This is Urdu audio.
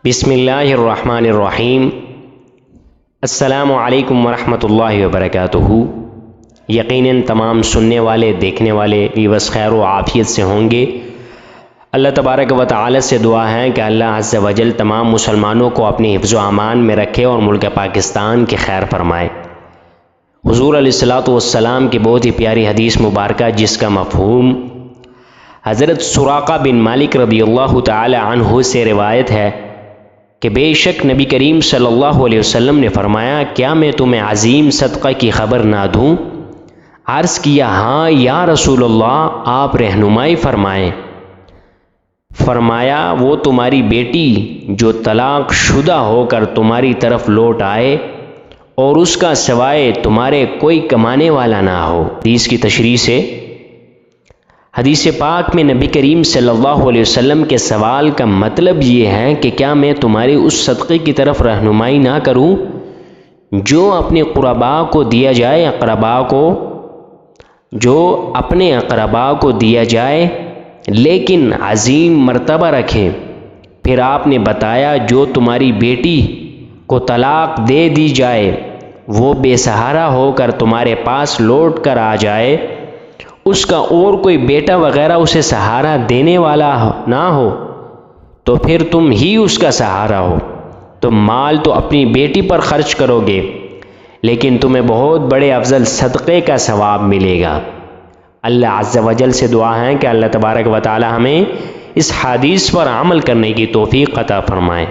بسم اللہ الرحمن الرحیم۔ السلام علیکم ورحمۃ اللہ وبرکاتہ۔ یقیناً تمام سننے والے دیکھنے والے ویورز خیر و عافیت سے ہوں گے۔ اللہ تبارک و تعالی سے دعا ہے کہ اللہ عز و جل تمام مسلمانوں کو اپنی حفظ و امان میں رکھے اور ملک پاکستان کی خیر فرمائے۔ حضور علیہ الصلوۃ والسلام کی بہت ہی پیاری حدیث مبارکہ جس کا مفہوم حضرت سراقہ بن مالک رضی اللہ تعالی عنہ سے روایت ہے کہ بے شک نبی کریم صلی اللہ علیہ وسلم نے فرمایا، کیا میں تمہیں عظیم صدقہ کی خبر نہ دوں؟ عرض کیا، ہاں یا رسول اللہ، آپ رہنمائی فرمائیں۔ فرمایا، وہ تمہاری بیٹی جو طلاق شدہ ہو کر تمہاری طرف لوٹ آئے اور اس کا سوائے تمہارے کوئی کمانے والا نہ ہو۔ حدیث کی تشریح سے حدیث پاک میں نبی کریم صلی اللہ علیہ وسلم کے سوال کا مطلب یہ ہے کہ کیا میں تمہاری اس صدقے کی طرف رہنمائی نہ کروں جو اپنے قربا کو دیا جائے، اپنے اقربا کو دیا جائے لیکن عظیم مرتبہ رکھے۔ پھر آپ نے بتایا، جو تمہاری بیٹی کو طلاق دے دی جائے، وہ بے سہارا ہو کر تمہارے پاس لوٹ کر آ جائے، اس کا اور کوئی بیٹا وغیرہ اسے سہارا دینے والا نہ ہو، تو پھر تم ہی اس کا سہارا ہو۔ تم مال تو اپنی بیٹی پر خرچ کرو گے لیکن تمہیں بہت بڑے افضل صدقے کا ثواب ملے گا۔ اللہ عز و جل سے دعا ہے کہ اللہ تبارک و تعالی ہمیں اس حدیث پر عمل کرنے کی توفیق عطا فرمائے۔